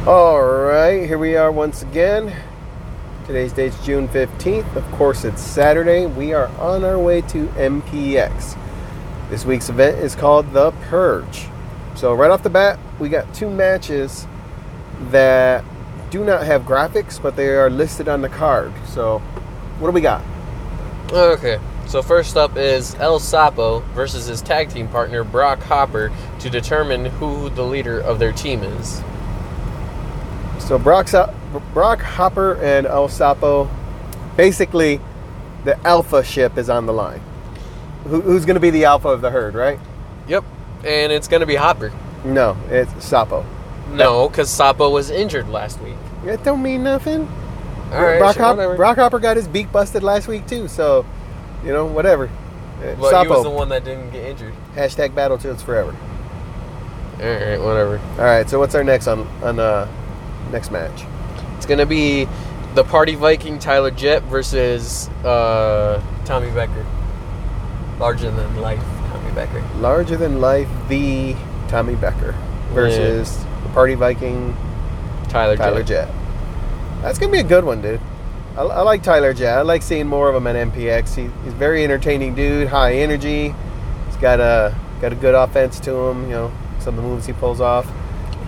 All right, here we are once again. Today's date's June 15th. Of course, it's Saturday. We are on our way to MPX. This week's event is called The Purge. So right off the bat, we got two matches that do not have graphics, but they are listed on the card. So what do we got? Okay, so first up is El Sapo versus his tag team partner Brock Hopper to determine who the leader of their team is. So Brock Hopper and El Sapo, basically the alpha ship is on the line. Who's going to be the alpha of the herd, right? Yep, and it's going to be Hopper. No, it's Sapo. No, because Sapo was injured last week. It don't mean nothing. All right, Brock Hopper got his beak busted last week too, so, whatever. But Sapo. he was the one that didn't get injured. Hashtag battle till it's forever. All right, whatever. All right, so what's our next next match? It's going to be the Party Viking Tyler Jett versus Tommy Becker. Larger than life Tommy Becker. Larger than life, the Tommy Becker versus the Party Viking Tyler Jett. That's going to be a good one, dude. I like Tyler Jett. I like seeing more of him at MPX. He's a very entertaining dude, high energy. He's got a good offense to him, some of the moves he pulls off.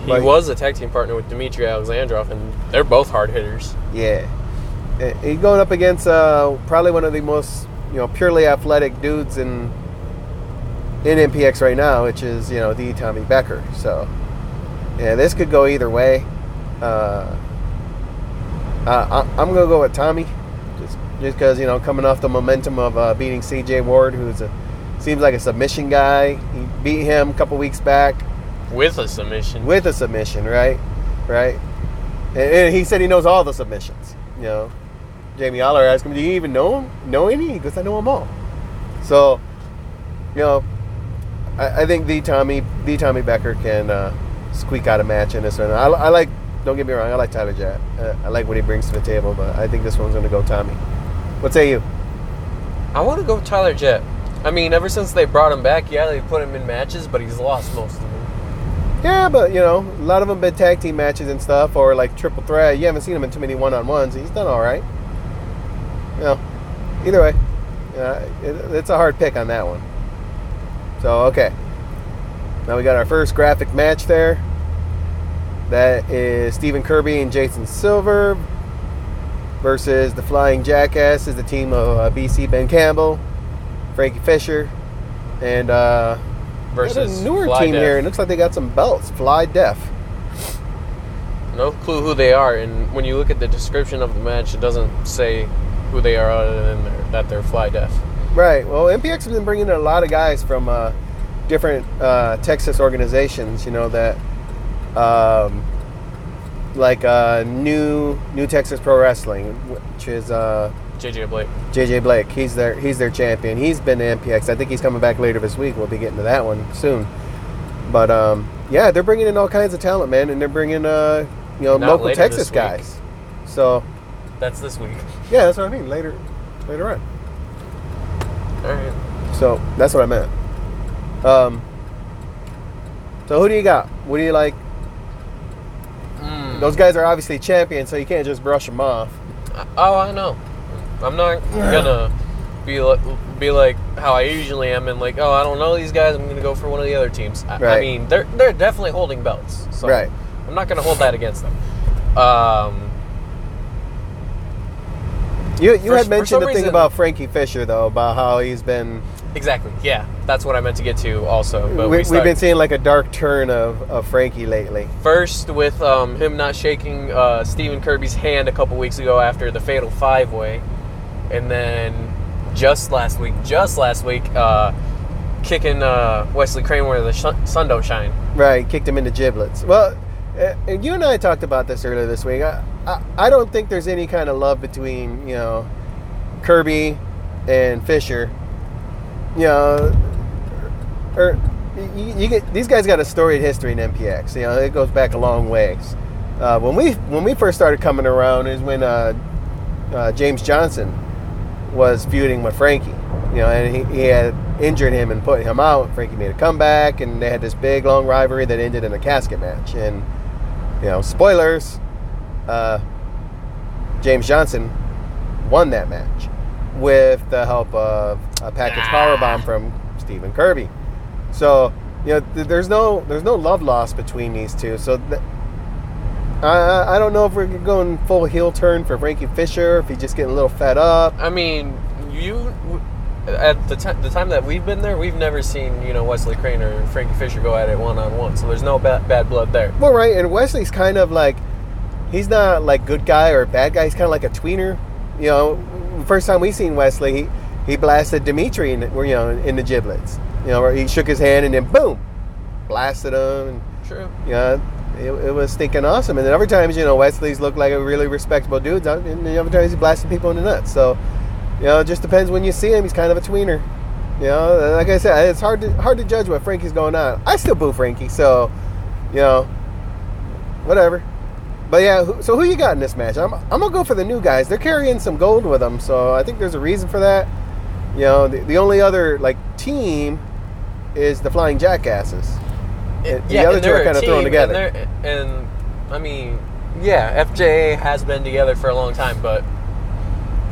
He was a tag team partner with Dmitry Alexandrov, and they're both hard hitters. Yeah. He's going up against probably one of the most, purely athletic dudes in MPX right now, which is, the Tommy Becker. So, yeah, this could go either way. I'm going to go with Tommy, just because, coming off the momentum of beating CJ Ward, seems like a submission guy. He beat him a couple weeks back. With a submission, right? And he said he knows all the submissions. Jamie Aller asked him, "Do you even know any?" He goes, "I know them all." So, I think the Tommy Becker can squeak out a match in this one. I like. Don't get me wrong. I like Tyler Jett. I like what he brings to the table, but I think this one's going to go Tommy. What say you? I want to go with Tyler Jett. I mean, ever since they brought him back, they put him in matches, but he's lost most of them. Yeah, but, a lot of them been tag team matches and stuff, or like triple threat. You haven't seen him in too many one-on-ones. He's done all right. Either way, it's a hard pick on that one. So, okay. Now we got our first graphic match there. That is Stephen Kirby and Jason Silver versus the Flying Jackasses, the team of BC Ben Campbell, Frankie Fisher, and versus a newer team here. It looks like they got some belts. Fly Def. No clue who they are, and when you look at the description of the match, it doesn't say who they are other than that they're Fly Def. Right. Well, MPX has been bringing in a lot of guys from different Texas organizations. That like New Texas Pro Wrestling, which is JJ Blake. JJ Blake. He's their champion. He's been to MPX. I think he's coming back later this week. We'll be getting to that one soon. But they're bringing in all kinds of talent, man, and they're bringing local Texas guys. So that's this week. Yeah, that's what I mean. Later on. All right. So that's what I meant. So who do you got? What do you like? Those guys are obviously champions, so you can't just brush them off. Oh, I know. I'm not gonna be like how I usually am, and like, I don't know these guys. I'm gonna go for one of the other teams. Right. I mean, they're definitely holding belts, so right. I'm not gonna hold that against them. You had mentioned the thing about Frankie Fisher, though, about how he's been... Exactly, yeah. That's what I meant to get to also. But we've been seeing like a dark turn of Frankie lately. First with him not shaking Stephen Kirby's hand a couple weeks ago after the Fatal 5-Way. And then just last week, kicking Wesley Kramer where the sun don't shine. Right, kicked him into giblets. Well, and you and I talked about this earlier this week. I don't think there's any kind of love between, Kirby and Fisher. These guys got a storied history in MPX. It goes back a long ways. When we first started coming around is when James Johnson was feuding with Frankie. And he had injured him and put him out. Frankie made a comeback, and they had this big long rivalry that ended in a casket match. And spoilers, James Johnson won that match with the help of a package powerbomb from Stephen Kirby. So, there's no love lost between these two. So I don't know if we're going full heel turn for Frankie Fisher, if he's just getting a little fed up. I mean, at the time that we've been there, we've never seen, Wesley Crane or Frankie Fisher go at it one-on-one. So there's no bad blood there. Well, right, and Wesley's kind of like, he's not like good guy or bad guy. He's kind of like a tweener. First time we seen Wesley, he blasted Dimitri in the giblets. Where he shook his hand and then boom, blasted him. And, True. It was stinking awesome. And then other times, Wesley's looked like a really respectable dude, and the other times he's blasting people in the nuts. So, it just depends when you see him. He's kind of a tweener. Like I said, it's hard to judge what Frankie's going on. I still boo Frankie, so, whatever. But yeah, so who you got in this match? I'm gonna go for the new guys. They're carrying some gold with them, so I think there's a reason for that. The only other team is the Flying Jackasses. The other two are kind of thrown together. And I mean, yeah, FJA has been together for a long time, but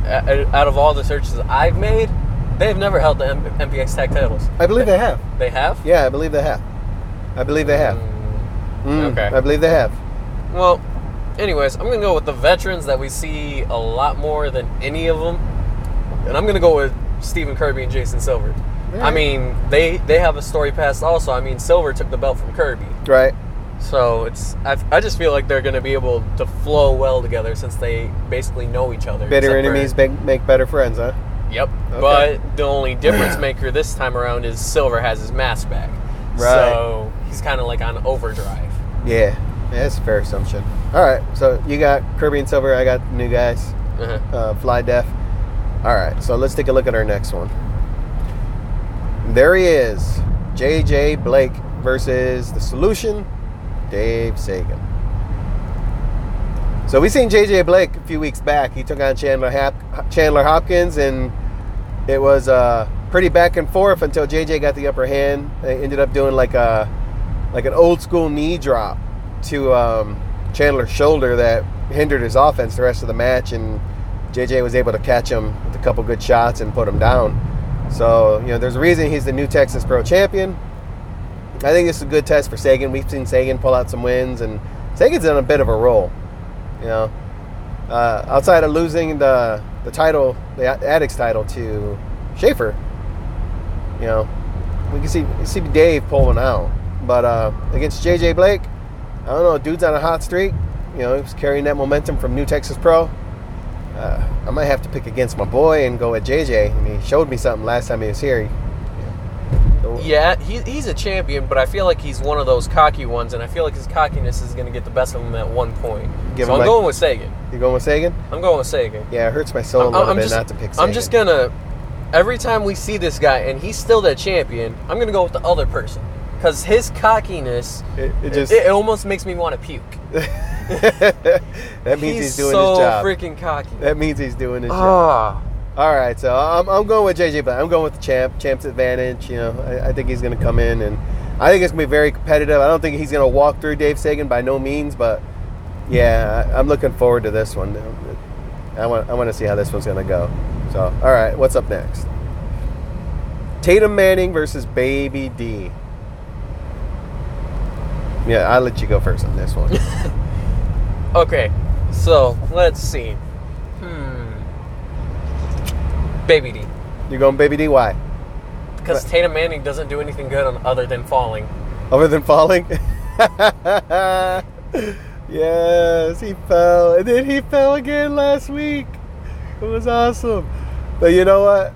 out of all the searches I've made, they've never held the MPX tag titles. I believe they have. They have? Yeah, I believe they have. Okay. I believe they have. Well, anyways, I'm going to go with the veterans that we see a lot more than any of them. And I'm going to go with Stephen Kirby and Jason Silver. Right. I mean, they have a story past also. I mean, Silver took the belt from Kirby. Right. So I just feel like they're going to be able to flow well together since they basically know each other. Bitter enemies make better friends, huh? Yep. Okay. But the only difference maker this time around is Silver has his mask back. Right. So he's kind of like on overdrive. Yeah, that's a fair assumption. All right, so you got Kirby and Silver. I got the new guys. Fly Def. All right, so let's take a look at our next one. There he is, J.J. Blake versus The Solution, Dave Sagan. So we seen J.J. Blake a few weeks back. He took on Chandler Hopkins, and it was pretty back and forth until J.J. got the upper hand. They ended up doing like an old school knee drop to Chandler's shoulder that hindered his offense the rest of the match, and J.J. was able to catch him with a couple good shots and put him down. So, there's a reason he's the new Texas Pro Champion. I think this is a good test for Sagan. We've seen Sagan pull out some wins, and Sagan's on a bit of a roll. Outside of losing the title, the Addicts title to Schaefer, we can see Dave pulling out. But against J.J. Blake, I don't know, dude's on a hot streak. He's carrying that momentum from New Texas Pro. I might have to pick against my boy and go with JJ. I mean, he showed me something last time he was here. Yeah, he's a champion, but I feel like he's one of those cocky ones, and I feel like his cockiness is going to get the best of him at one point. So I'm going with Sagan. You going with Sagan? I'm going with Sagan. Yeah, it hurts my soul a little bit not to pick Sagan. I'm just going to, every time we see this guy, and he's still that champion, I'm going to go with the other person. Because his cockiness, it almost makes me want to puke. That means he's doing his job. He's so freaking cocky. That means he's doing his job. All right, so I'm going with JJ, but I'm going with the champ's advantage. I think he's going to come in, and I think it's going to be very competitive. I don't think he's going to walk through Dave Sagan by no means, but yeah, I'm looking forward to this one. I want to see how this one's going to go. So, all right, what's up next? Tatum Manning versus Baby D. Yeah, I'll let you go first on this one. Okay, so let's see. Baby D. You're going Baby D? Why? Because Tatum Manning doesn't do anything good other than falling. Other than falling? Yes, he fell. And then he fell again last week. It was awesome. But you know what?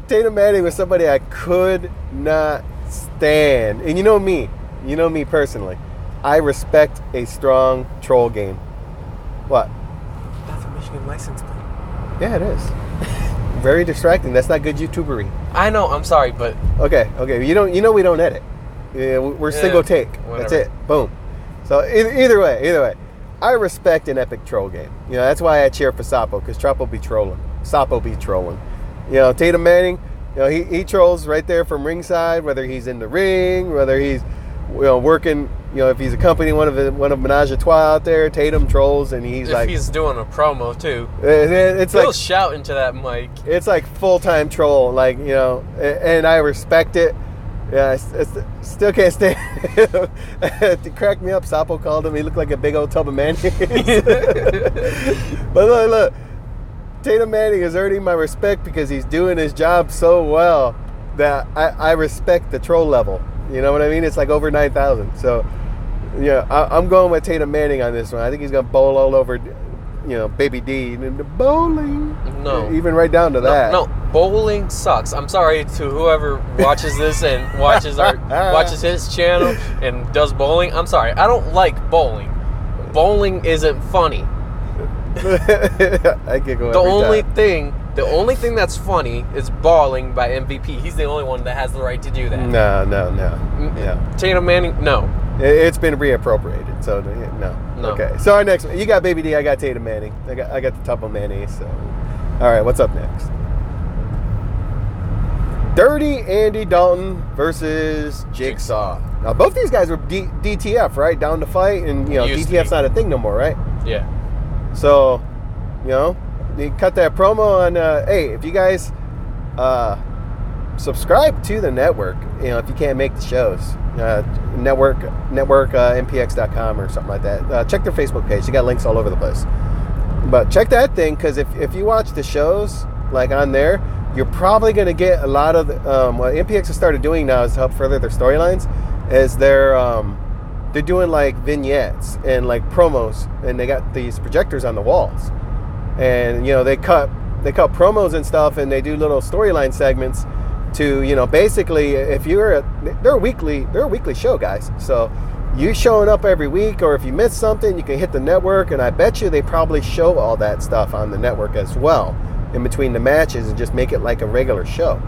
Tatum Manning was somebody I could not stand. And you know me personally. I respect a strong troll game. What? That's a Michigan license plate. Yeah, it is. Very distracting. That's not good YouTubery. I know. I'm sorry, but okay. We don't edit. Yeah, we're single take. Whatever. That's it. Boom. So either way, I respect an epic troll game. That's why I cheer for Sapo, because Sapo be trolling. Tatum Manning, he trolls right there from ringside, whether he's in the ring, whether he's working. If he's accompanying one of Menage a Trois out there, Tatum trolls, and he's if he's doing a promo too, it's he'll like shout into that mic. It's like full-time troll, and I respect it. Yeah, I still can't stand it. To crack me up, Sapo called him. He looked like a big old tub of mayonnaise. But look, Tatum Manning is earning my respect because he's doing his job so well that I respect the troll level. You know what I mean? It's like over 9,000. So, I'm going with Tatum Manning on this one. I think he's going to bowl all over, Baby D and the bowling. No. Even right down to that. No, bowling sucks. I'm sorry to whoever watches this and watches his channel and does bowling. I'm sorry. I don't like bowling. Bowling isn't funny. I giggle The only thing that's funny is Balling by MVP. He's the only one that has the right to do that. No. Yeah. Tatum Manning, no. It's been reappropriated, so no. Okay. So our next one, you got Baby D, I got Tatum Manning. I got the top of mayonnaise. So, all right, what's up next? Dirty Andy Dalton versus Jigsaw. Now both these guys were DTF, right? Down to fight, and DTF's not a thing no more, right? Yeah. So, you cut that promo on. Hey, if you guys subscribe to the network, if you can't make the shows, network mpx.com or something like that. Check their Facebook page. They got links all over the place. But check that thing, because if you watch the shows like on there, you're probably going to get a lot of what MPX has started doing now is to help further their storylines. Is they're doing like vignettes and like promos, and they got these projectors on the walls, and they cut promos and stuff, and they do little storyline segments to basically, if they're a weekly show, guys. So you showing up every week, or if you miss something, you can hit the network, and I bet you they probably show all that stuff on the network as well in between the matches, and just make it like a regular show.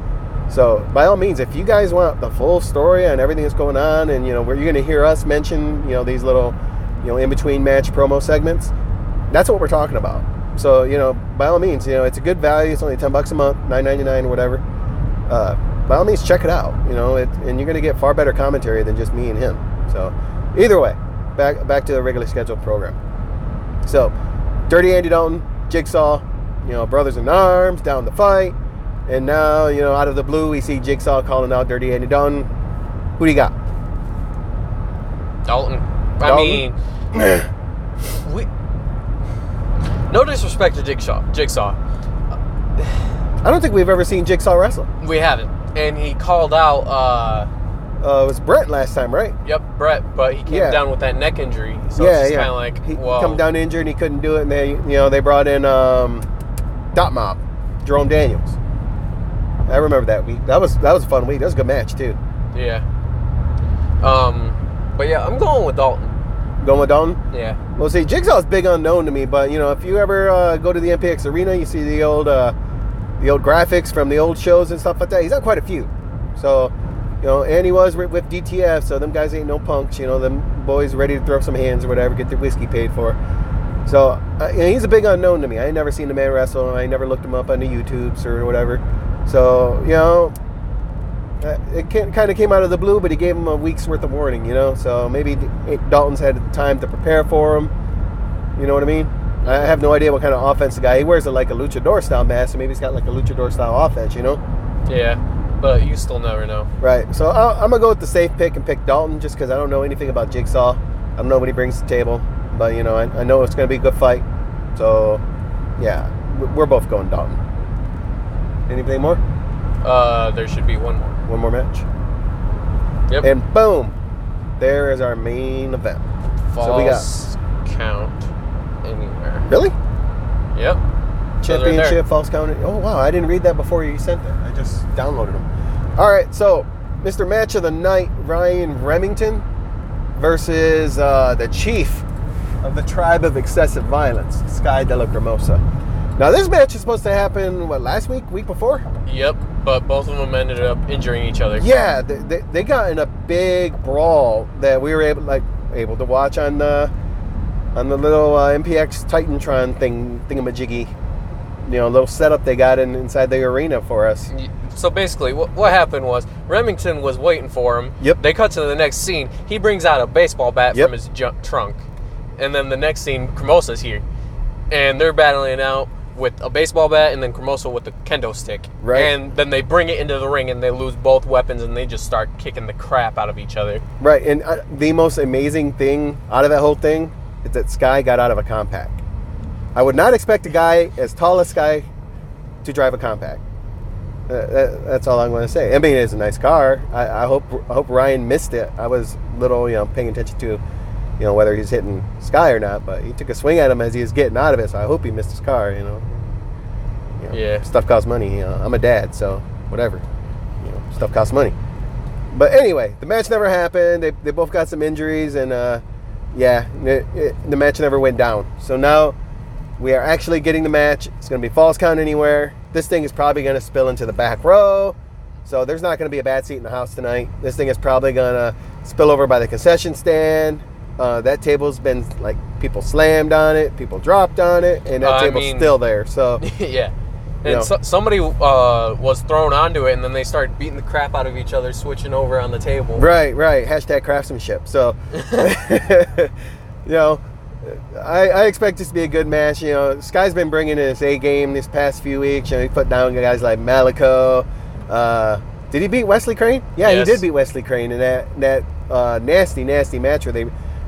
So by all means, if you guys want the full story on everything that's going on, and where you're going to hear us mention these little in between match promo segments, that's what we're talking about. So by all means, it's a good value. It's only $10 a month, $9.99 or whatever. By all means, check it out. And you're going to get far better commentary than just me and him. So either way, back to the regularly scheduled program. So Dirty Andy Dalton, Jigsaw, brothers in arms, down to fight. And now, out of the blue, we see Jigsaw calling out Dirty Andy Dalton. Who do you got? Dalton. I mean, no disrespect to Jigsaw. I don't think we've ever seen Jigsaw wrestle. We haven't. And he called out... it was Brett last time, right? Yep, Brett, but he came down with that neck injury. So it's just kind of like, he come down injured and he couldn't do it, and they brought in Dot Mob, Jerome Daniels. I remember that week. That was a fun week. That was a good match too. Yeah. But yeah, I'm going with Dalton. Going with Dalton? Yeah. Well, see, Jigsaw's big unknown to me, but if you ever go to the MPX arena, you see the old graphics from the old shows and stuff like that. He's on quite a few. So, and he was with DTF, so them guys ain't no punks. Them boys ready to throw some hands or whatever, get their whiskey paid for. So, he's a big unknown to me. I ain't never seen the man wrestle, and I never looked him up on the YouTubes or whatever. So, it kind of came out of the blue, but he gave him a week's worth of warning, So maybe Dalton's had time to prepare for him. You know what I mean? I have no idea what kind of offense the guy. He wears like a luchador style mask, so maybe he's got like a luchador style offense, Yeah, but you still never know. Right. So I'm gonna go with the safe pick and pick Dalton, just because I don't know anything about Jigsaw. I don't know what he brings to the table, but I know it's gonna be a good fight. So yeah, we're both going Dalton. Anything more? There should be one more. One more match? Yep. And boom! There is our main event. False count anywhere. Really? Yep. Championship, false count. Oh, wow. I didn't read that before you sent that. I just downloaded them. All right. So, Mr. Match of the Night, Ryan Remington versus the chief of the Tribe of Excessive Violence, Sky De La Cremosa. Now, this match is supposed to happen, last week? Week before? Yep, but both of them ended up injuring each other. Yeah, they got in a big brawl that we were able to watch on the little MPX Titantron thingamajiggy. little setup they got inside the arena for us. So basically, what happened was Remington was waiting for him. Yep. They cut to the next scene. He brings out a baseball bat Yep. from his trunk. And then the next scene, Cremosa's here. And they're battling out with a baseball bat and then Cremosa with the kendo stick. Right. And then they bring it into the ring and they lose both weapons and they just start kicking the crap out of each other. Right, and the most amazing thing out of that whole thing is that Sky got out of a compact. I would not expect a guy as tall as Sky to drive a compact. That's all I'm going to say. I mean, it's a nice car. I hope Ryan missed it. I was a little, paying attention to, whether he's hitting Sky or not. But he took a swing at him as he was getting out of it. So I hope he missed his car. Yeah. Stuff costs money. I'm a dad, so whatever. Stuff costs money. But anyway, the match never happened. They both got some injuries, and the match never went down. So now we are actually getting the match. It's going to be Falls Count Anywhere. This thing is probably going to spill into the back row. So there's not going to be a bad seat in the house tonight. This thing is probably going to spill over by the concession stand. That table's been, people slammed on it, people dropped on it, and that table's still there. So yeah. And somebody was thrown onto it, and then they started beating the crap out of each other, switching over on the table. Right. Hashtag craftsmanship. So, I expect this to be a good match. Sky's been bringing in his A game this past few weeks. He put down guys like Malico. Did he beat Wesley Crane? Yeah, yes. He did beat Wesley Crane in that nasty match where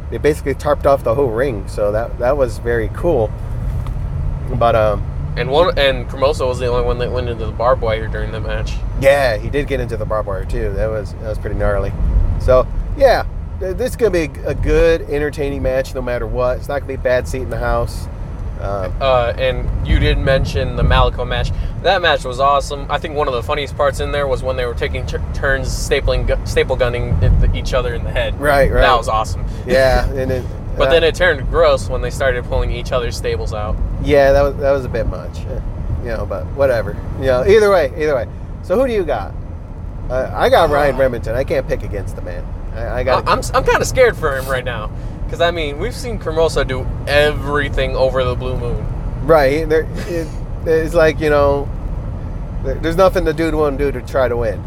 they basically tarped off the whole ring. So that was very cool. But and Cremosa was the only one that went into the barbed wire during the match. Yeah, he did get into the barbed wire too. That was pretty gnarly. So yeah. This is going to be a good, entertaining match no matter what. It's not going to be a bad seat in the house. And you did mention the Malico match. That match was awesome. I think one of the funniest parts in there was when they were taking turns staple gunning each other in the head. Right. That was awesome. Yeah. But then it turned gross when they started pulling each other's stables out. Yeah, that was a bit much. But whatever. Either way. So who do you got? I got Ryan Remington. I can't pick against the man. I'm kind of scared for him right now because we've seen Cremosa do everything over the blue moon. Right. It's like there's nothing the dude won't do to try to win.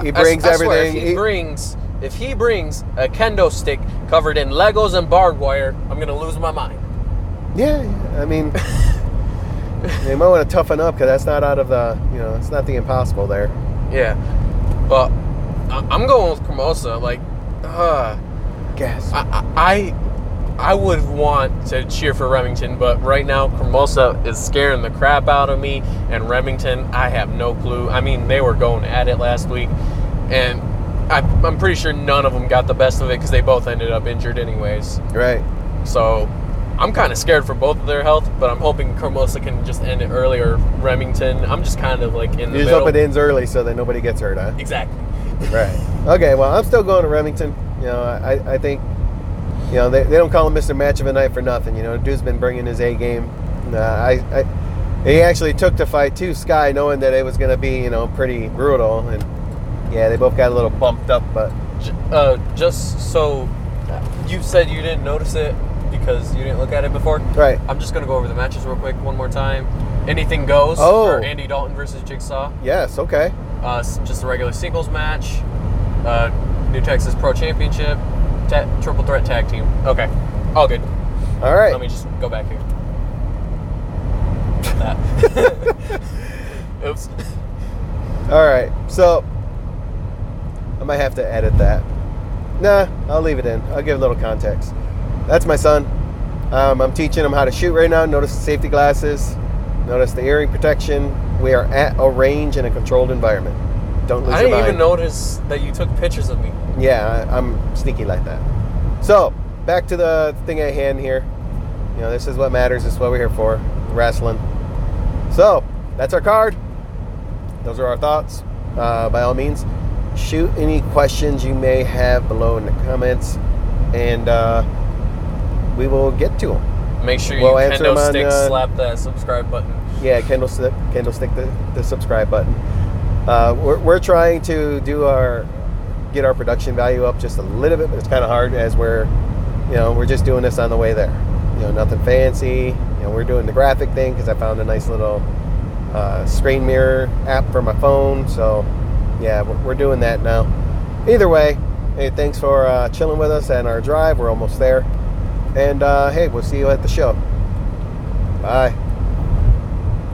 He brings everything. Swear, if he brings a kendo stick covered in Legos and barbed wire, I'm gonna lose my mind. Yeah. I mean, you might want to toughen up because that's not out of the it's not the impossible there. Yeah, but I'm going with Cremosa. Guess. I would want to cheer for Remington, but right now Cremosa is scaring the crap out of me, and Remington, I have no clue. They were going at it last week, and I'm pretty sure none of them got the best of it because they both ended up injured anyways. Right. So I'm kind of scared for both of their health, but I'm hoping Cremosa can just end it early, or Remington. I'm just kind of in the middle. You just hope it ends early so that nobody gets hurt, huh? Exactly. Right. Okay, well, I'm still going to Remington. I think, they don't call him Mr. Match of the Night for nothing. The dude's been bringing his A game. He actually took the fight to Sky knowing that it was going to be, pretty brutal. And, yeah, they both got a little bumped up, but... just so you said you didn't notice it because you didn't look at it before. Right. I'm just going to go over the matches real quick one more time. Anything goes for Andy Dalton versus Jigsaw. Yes, okay. Just a regular singles match. New Texas Pro Championship. Triple threat tag team. Okay. All good. All right. Let me just go back here. That. Oops. All right. So, I might have to edit that. Nah, I'll leave it in. I'll give a little context. That's my son. I'm teaching him how to shoot right now. Notice the safety glasses. Notice the earring protection. We are at a range in a controlled environment. Don't lose your mind. I didn't even notice that you took pictures of me. Yeah, I'm sneaky like that. So, back to the thing at hand here. This is what matters. This is what we're here for. Wrestling. So, that's our card. Those are our thoughts. By all means, shoot any questions you may have below in the comments, and we will get to them. Make sure you kendo stick slap that subscribe button. Yeah, candlestick the subscribe button. We're trying to get our production value up just a little bit, but it's kind of hard as we're just doing this on the way there. Nothing fancy. We're doing the graphic thing because I found a nice little screen mirror app for my phone. So yeah, we're doing that now. Either way, hey, thanks for chilling with us on our drive. We're almost there. And hey, we'll see you at the show. Bye.